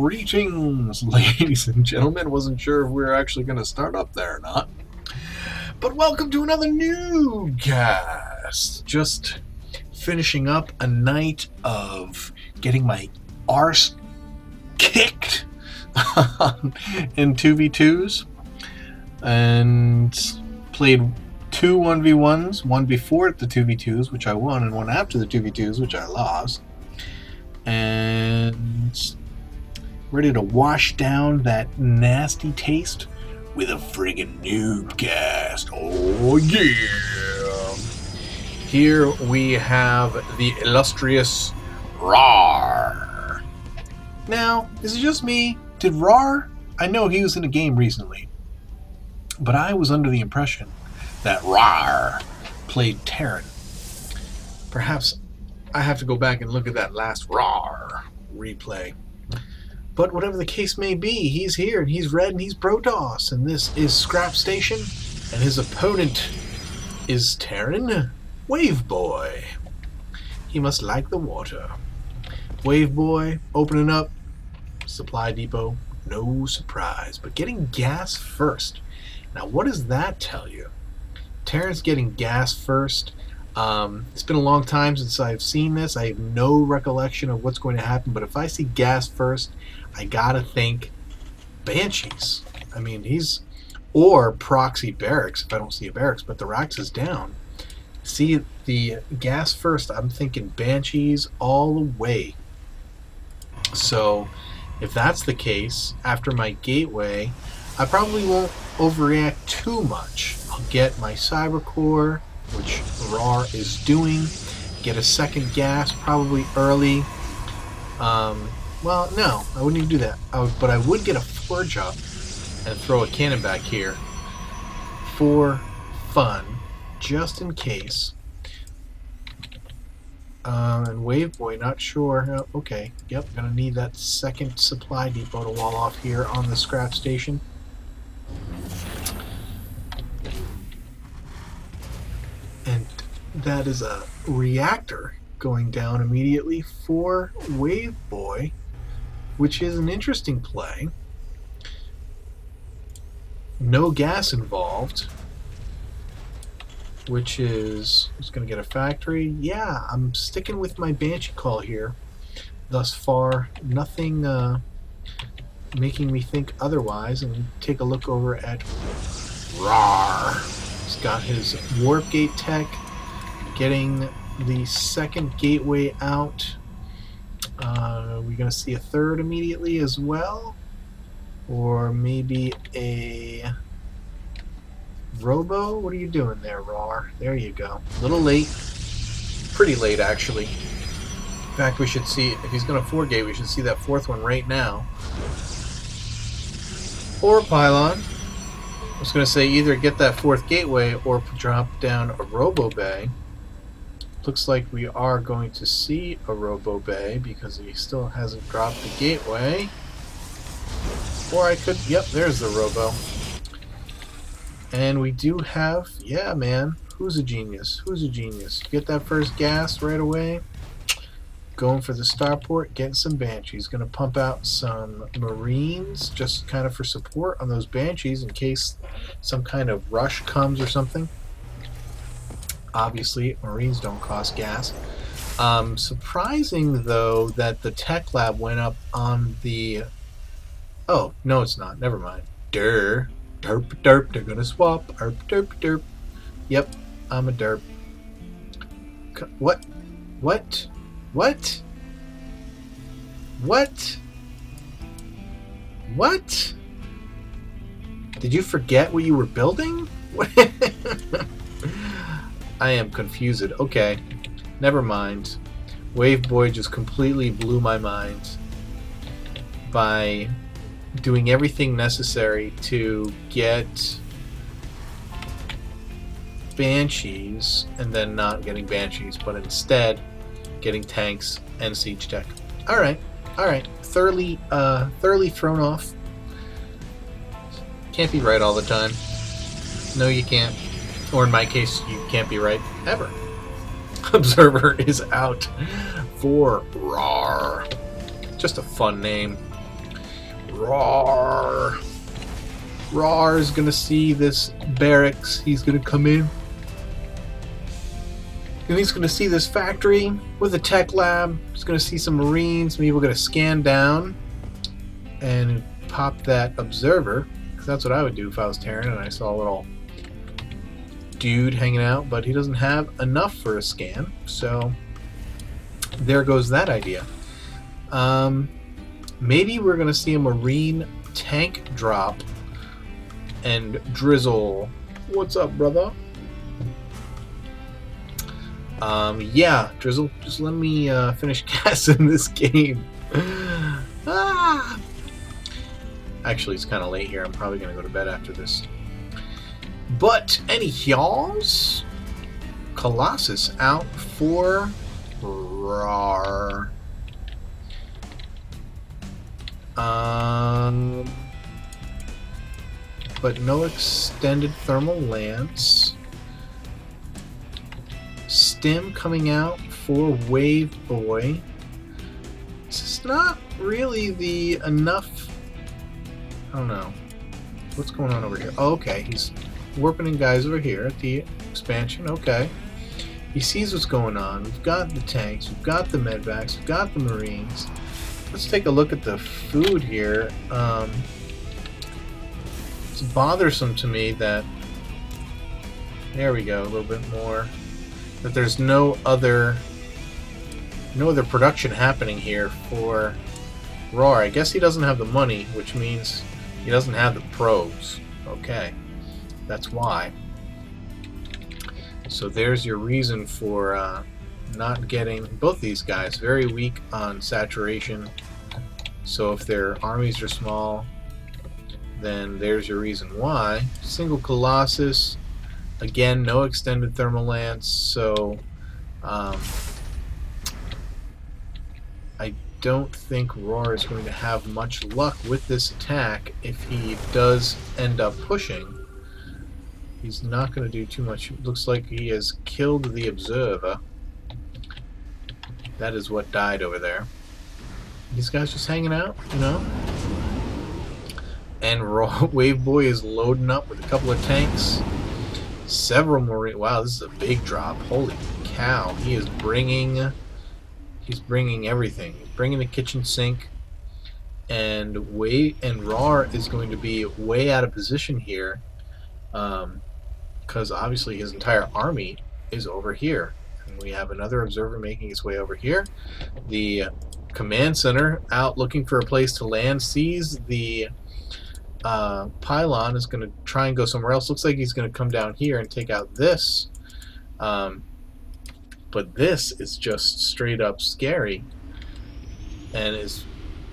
Greetings, ladies and gentlemen. Wasn't sure if we were actually going to start up there or not. But welcome to another NuubCast. Just finishing up a night of getting my arse kicked in 2v2s. And played two 1v1s. One before the 2v2s, which I won, and one after the 2v2s, which I lost. And ready to wash down that nasty taste with a friggin' NuubCast. Oh yeah! Here we have the illustrious Rar. Now, is it just me? Did Rar? I know he was in a game recently, but I was under the impression that Rar played Tradin. Perhaps I have to go back and look at that last Rar replay. But whatever the case may be, he's here, and he's red, and he's Protoss, and this is Scrap Station, and his opponent is Tradin, Wave Boy. He must like the water. Wave Boy, opening up, supply depot, no surprise, but getting gas first. Now, what does that tell you? Tradin's getting gas first. It's been a long time since I've seen this. I have no recollection of what's going to happen, but if I see gas first, I gotta think Banshees. I mean, or proxy barracks if I don't see a barracks, but the Rax is down. See the gas first, I'm thinking Banshees all the way. So if that's the case, after my gateway, I probably won't overreact too much. I'll get my cyber core, which Rar is doing, get a second gas probably early. Well, no, I wouldn't even do that. But I would get a forge up and throw a cannon back here for fun, just in case. And Wave Boy, not sure. Oh, okay, yep, gonna need that second supply depot to wall off here on the scrap station. And that is a reactor going down immediately for Wave Boy, which is an interesting play. No gas involved, which is going to get a factory. Yeah, I'm sticking with my Banshee call here. Thus far, nothing making me think otherwise. And take a look over at Rar. He's got his warp gate tech, getting the second gateway out. Are we going to see a third immediately as well? Or maybe a Robo? What are you doing there, Rar? There you go. A little late. Pretty late, actually. In fact, we should see, if he's going to 4-gate, we should see that fourth one right now. Or a pylon. I was going to say either get that fourth gateway or drop down a Robo Bay. Looks like we are going to see a Robo Bay because he still hasn't dropped the gateway. Or I could, yep, there's the Robo. And we do have, yeah, man, who's a genius? Who's a genius? Get that first gas right away. Going for the starport, getting some Banshees. Going to pump out some Marines just kind of for support on those Banshees in case some kind of rush comes or something. Obviously, Marines don't cost gas. Surprising, though, that the tech lab went up on the... Oh, no, it's not. Never mind. Derp, derp, they're gonna swap. Derp, derp, derp. Yep, I'm a derp. What? What? What? What? What? Did you forget what you were building? I am confused. Okay, never mind. Wave Boy just completely blew my mind by doing everything necessary to get Banshees and then not getting Banshees, but instead getting tanks and siege tech. Alright, alright. Thoroughly thrown off. Can't be right all the time. No, you can't. Or in my case, you can't be right ever. Observer is out for Rar. Just a fun name. Roar! Roar is gonna see this barracks. He's gonna come in. And he's gonna see this factory with a tech lab. He's gonna see some Marines. Maybe we're gonna scan down and pop that observer. Because that's what I would do if I was Terran and I saw a little dude hanging out. But he doesn't have enough for a scan. So there goes that idea. Maybe we're gonna see a Marine tank drop and drizzle. What's up, brother? Yeah, Drizzle, just let me finish casting this game. Ah! Actually, it's kind of late here. I'm probably going to go to bed after this. But, anyhows, Colossus out for Rar. But no extended thermal lance. Stim coming out for Wave Boy. This is not really the enough. I don't know. What's going on over here? Oh, okay, he's warping in guys over here at the expansion. Okay. He sees what's going on. We've got the tanks, we've got the medvacs, we've got the Marines. Let's take a look at the food here. It's bothersome to me that. There we go, a little bit more. That there's no other production happening here for Roar. I guess he doesn't have the money, which means he doesn't have the probes. Okay, that's why. So there's your reason for not getting both these guys. Very weak on saturation. So if their armies are small, then there's your reason why. Single Colossus. Again, no extended thermal lance, so I don't think Roar is going to have much luck with this attack if he does end up pushing. He's not going to do too much. It looks like he has killed the observer. That is what died over there. These guys just hanging out, you know? And Wave Boy is loading up with a couple of tanks. Several Marine. Wow, this is a big drop. Holy cow! He is bringing. He's bringing everything. He's bringing the kitchen sink, and Rar is going to be way out of position here, because obviously his entire army is over here, and we have another observer making his way over here. The command center out looking for a place to land sees the pylon, is going to try and go somewhere else. Looks like he's going to come down here and take out this. But this is just straight up scary and is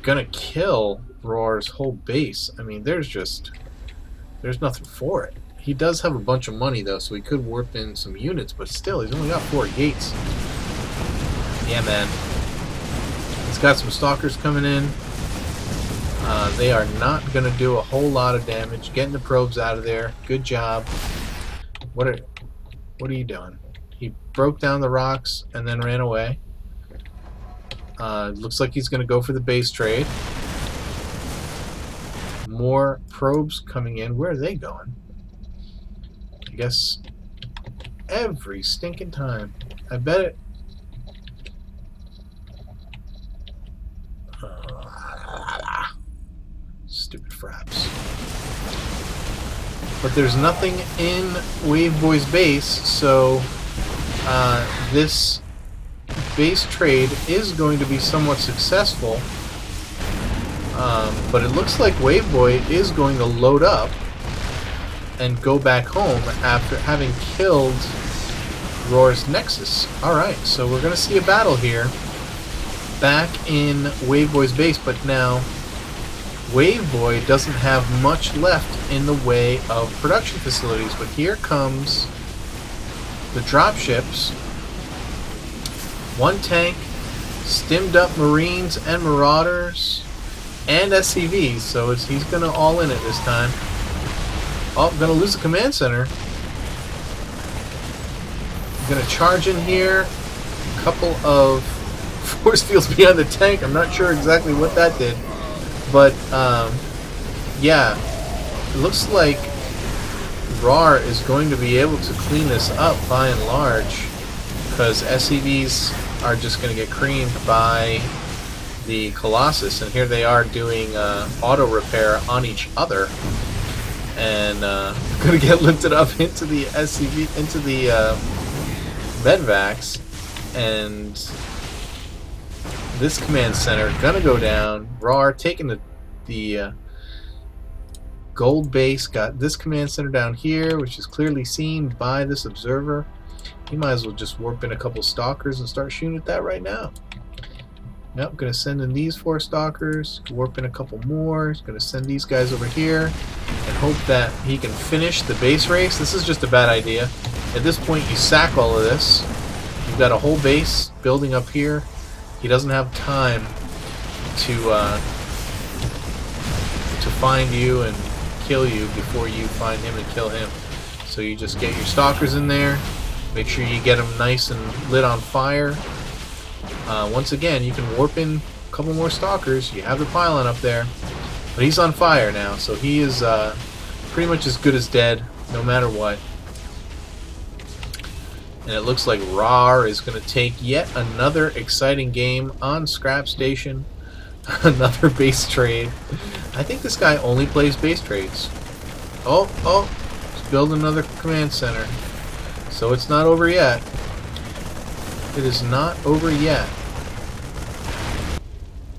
going to kill Roar's whole base. I mean, there's nothing for it. He does have a bunch of money, though, so he could warp in some units, but still, he's only got 4 gates. Yeah, man. He's got some stalkers coming in. They are not going to do a whole lot of damage. Getting the probes out of there. Good job. What are you doing? He broke down the rocks and then ran away. Looks like he's going to go for the base trade. More probes coming in. Where are they going? I guess every stinking time. I bet it. Stupid fraps. But there's nothing in Wave Boy's base, so this base trade is going to be somewhat successful. But it looks like Wave Boy is going to load up and go back home after having killed Roar's Nexus. Alright, so we're going to see a battle here back in Wave Boy's base, but now Wave Boy doesn't have much left in the way of production facilities. But here comes the dropships. 1 tank, stimmed up Marines and Marauders, and SCVs, so he's going to all in it this time. Oh, going to lose the command center. Going to charge in here. A couple of force fields behind the tank. I'm not sure exactly what that did. But yeah, it looks like RAR is going to be able to clean this up by and large, because SCVs are just going to get creamed by the Colossus, and here they are doing auto repair on each other, and going to get lifted up into the SCV, into the Medvacs, and this command center gonna go down. RAR taking the gold base, got this command center down here, which is clearly seen by this observer. He might as well just warp in a couple stalkers and start shooting at that right now. Nope, gonna send in these 4 stalkers, warp in a couple more. He's gonna send these guys over here and hope that he can finish the base race. This is just a bad idea. At this point, you sack all of this. You've got a whole base building up here. He doesn't have time to find you and kill you before you find him and kill him. So you just get your stalkers in there. Make sure you get them nice and lit on fire. Once again, you can warp in a couple more stalkers. You have the pylon up there, but he's on fire now, so he is pretty much as good as dead, no matter what. And it looks like RAR is going to take yet another exciting game on Scrap Station. Another base trade. I think this guy only plays base trades. Oh, let's build another command center. So it's not over yet. It is not over yet.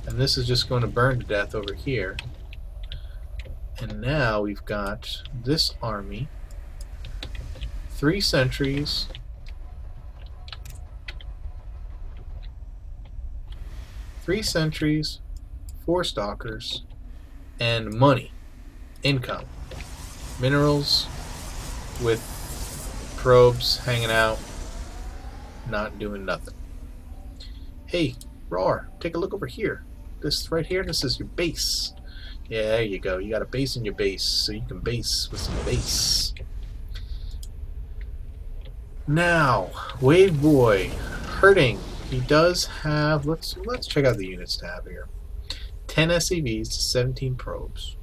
And this is just going to burn to death over here. And now we've got this army. 3 sentries. 3 sentries, 4 stalkers, and money, income, minerals with probes hanging out, not doing nothing. Hey, RAR, take a look over here. This right here, this is your base. Yeah, there you go. You got a base in your base, so you can base with some base. Now, Wave Boy, hurting. He does have, let's check out the units tab here. 10 SCVs to 17 probes.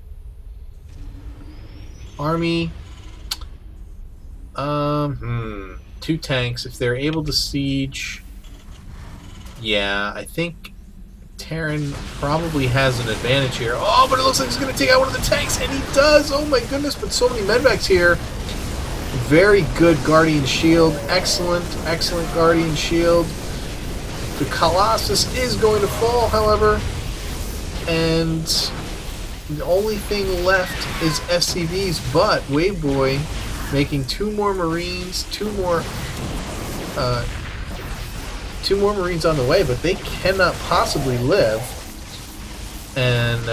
Army, 2 tanks. If they're able to siege, yeah, I think Tradin probably has an advantage here. Oh, but it looks like he's going to take out one of the tanks, and he does! Oh my goodness, but so many medvacs here. Very good Guardian Shield. Excellent Guardian Shield. The Colossus is going to fall, however, and the only thing left is SCVs, but Waveboy making 2 more Marines, 2 more Marines on the way, but they cannot possibly live. And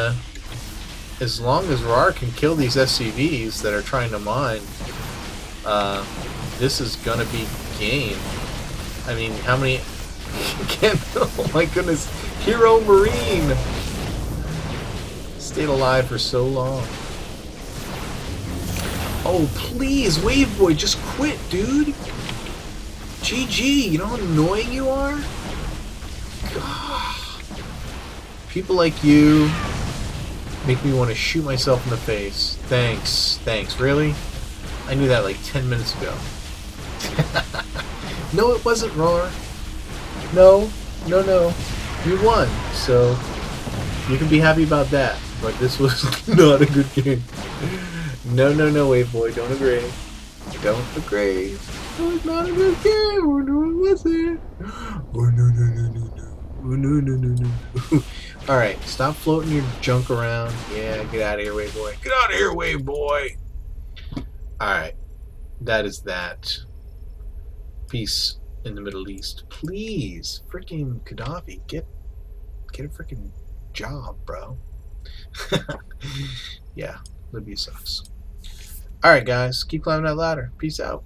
as long as RAR can kill these SCVs that are trying to mine, this is gonna be game. I mean, how many? Oh my goodness, Hero Marine stayed alive for so long. Oh please, Waveboy, just quit, dude. GG, you know how annoying you are? God. People like you make me want to shoot myself in the face. Thanks, really? I knew that like 10 minutes ago. No, it wasn't RAR. No. You won, so you can be happy about that. But this was not a good game. No, Waveboy, don't agree. Don't agree. It was not a good game. Oh, no, it wasn't. Oh, no. Alright, stop floating your junk around. Yeah, get out of here, Waveboy. Get out of here, Waveboy. Alright, that is that. Peace in the Middle East. Please, freaking Gaddafi, get a freaking job, bro. Yeah, Libya sucks. Alright, guys, keep climbing that ladder. Peace out.